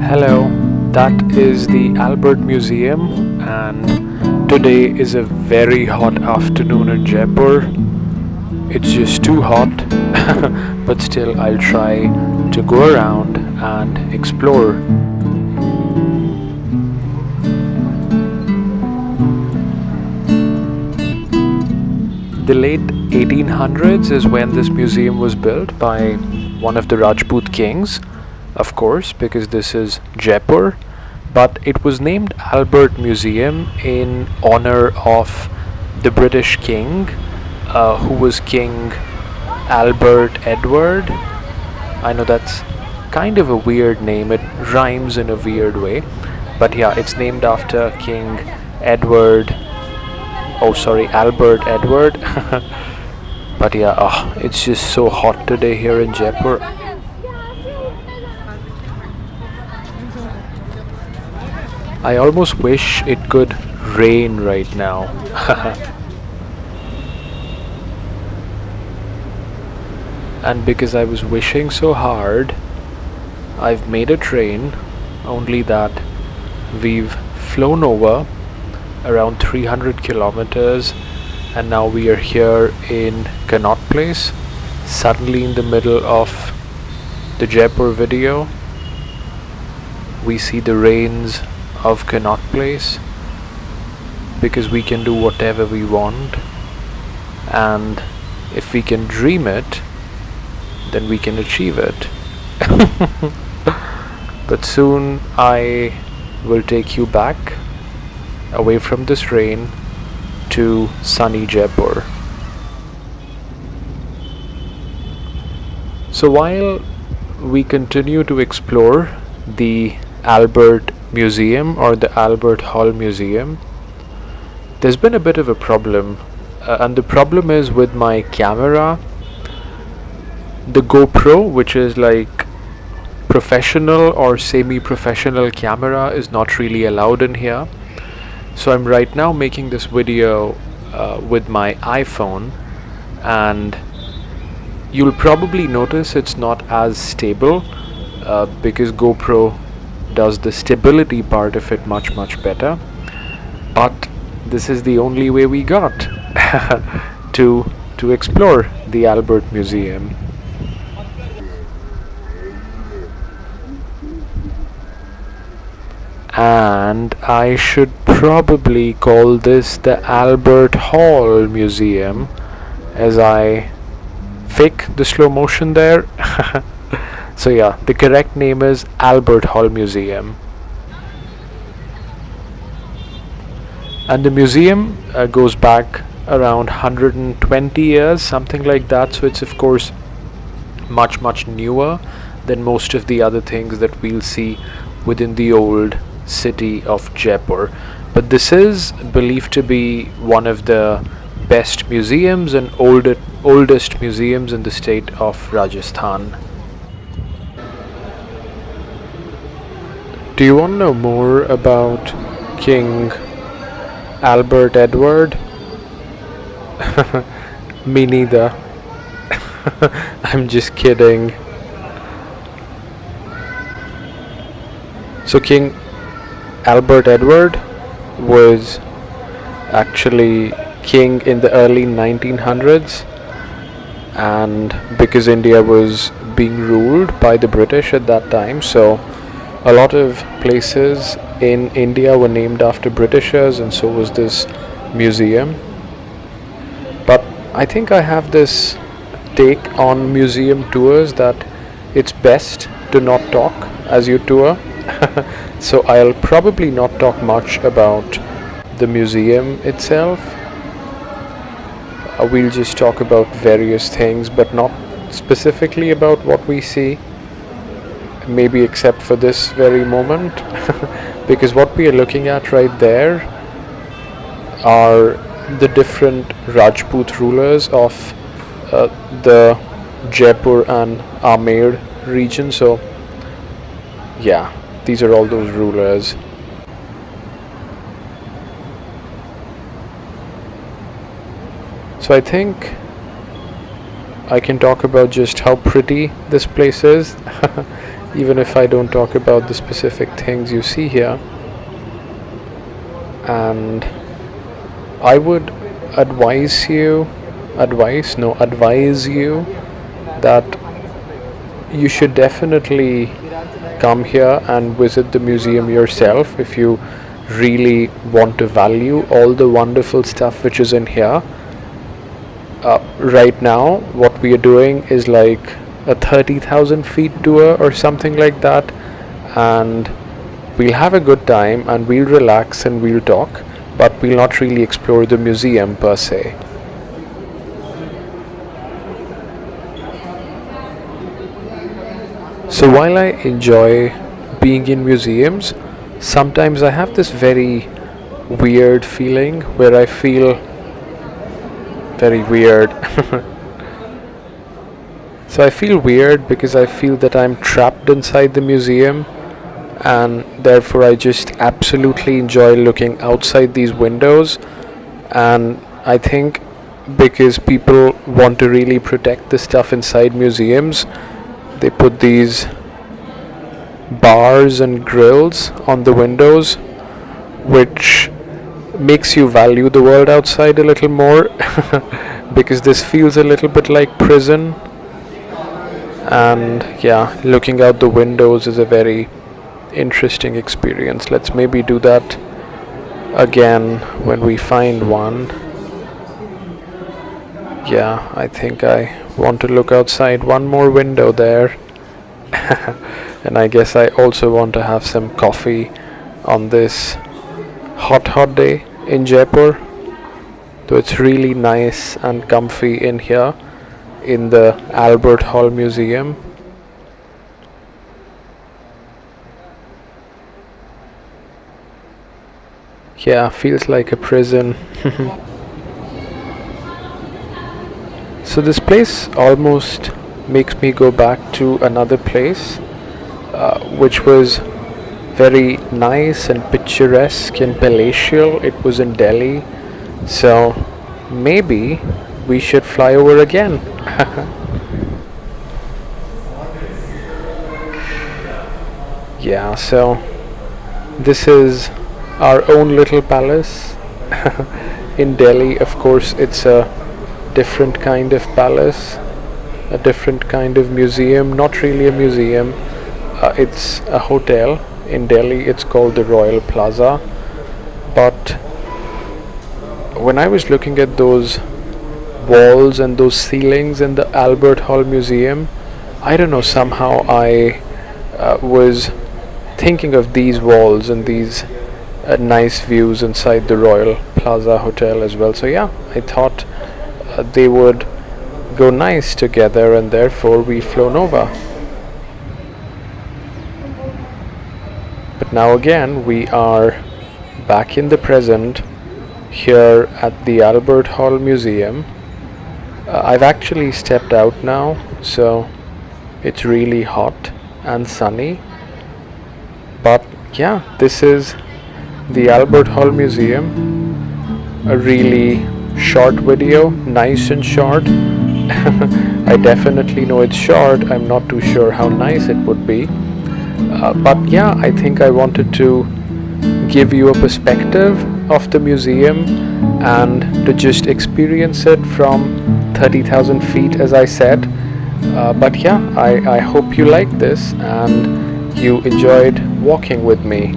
Hello, that is the Albert Museum, and today is a very hot afternoon in Jaipur. It's just too hot, but still, I'll try to go around and explore. The late 1800s is when this museum was built by one of the Rajput kings, of course, because this is Jaipur, but it was named Albert Museum in honor of the British king, who was King Albert Edward. I know that's kind of a weird name, it rhymes in a weird way, but yeah, it's named after King Edward. Oh, sorry, Albert Edward. But yeah, it's just so hot today here in Jaipur. I almost wish it could rain right now. And because I was wishing so hard, I've made a train, only that we've flown over around 300 kilometers and now we are here in Connaught Place, suddenly in the middle of the Jaipur video. We see the rains of Connaught Place because we can do whatever we want, and if we can dream it, then we can achieve it. But soon I will take you back away from this rain to sunny Jaipur. So while we continue to explore the Albert Museum or the Albert Hall Museum, there's been a bit of a problem, and the problem is with my camera. The GoPro, which is like professional or semi-professional camera, is not really allowed in here. So I'm right now making this video with my iPhone, and you'll probably notice it's not as stable because GoPro does the stability part of it much better. But this is the only way we got to explore the Albert Museum. And I should probably call this the Albert Hall Museum, as I fake the slow motion there. So yeah, the correct name is Albert Hall Museum. And the museum goes back around 120 years, something like that, so it's of course much newer than most of the other things that we'll see within the old city of Jaipur. But this is believed to be one of the best museums and oldest museums in the state of Rajasthan. Do you want to know more about King Albert Edward? Me neither. I'm just kidding. So King Albert Edward was actually king in the early 1900s, and because India was being ruled by the British at that time, so a lot of places in India were named after Britishers, and so was this museum. But I think I have this take on museum tours that it's best to not talk as you tour. So I'll probably not talk much about the museum itself. We'll just talk about various things, but not specifically about what we see, maybe except for this very moment. Because what we are looking at right there are the different Rajput rulers of the Jaipur and Amer region. So yeah, these are all those rulers. So I think I can talk about just how pretty this place is. even if I don't talk about the specific things you see here. And I would advise you, advise you that you should definitely come here and visit the museum yourself if you really want to value all the wonderful stuff which is in here. Right now, what we are doing is like a 30,000 feet tour or something like that, and we'll have a good time and we'll relax and we'll talk, but we'll not really explore the museum per se. So while I enjoy being in museums, sometimes I have this very weird feeling where I feel very weird. So I feel weird because I feel that I'm trapped inside the museum, and therefore I just absolutely enjoy looking outside these windows. And I think because people want to really protect the stuff inside museums, they put these bars and grills on the windows, which makes you value the world outside a little more because this feels a little bit like prison. And yeah, looking out the windows is a very interesting experience. Let's maybe do that again when we find one. Yeah, I think I want to look outside one more window there. And I guess I also want to have some coffee on this hot day in Jaipur. So it's really nice and comfy in here in the Albert Hall Museum. Yeah, feels like a prison. So this place almost makes me go back to another place, which was very nice and picturesque and palatial. It was in Delhi. So maybe we should fly over again. Yeah, so this is our own little palace in Delhi. Of course, it's a different kind of palace, a different kind of museum. Not really a museum, it's a hotel in Delhi. It's called the Royal Plaza. But when I was looking at those walls and those ceilings in the Albert Hall Museum, I don't know, somehow I was thinking of these walls and these nice views inside the Royal Plaza Hotel as well. So yeah, I thought they would go nice together, and therefore we flown over. But now again we are back in the present here at the Albert Hall Museum. I've actually stepped out now, so it's really hot and sunny. But yeah, this is the Albert Hall Museum. A really short video, nice and short. I definitely know it's short. I'm not too sure how nice it would be. But yeah, I think I wanted to give you a perspective of the museum and to just experience it from 30,000 feet, as I said. But yeah, I hope you liked this and you enjoyed walking with me.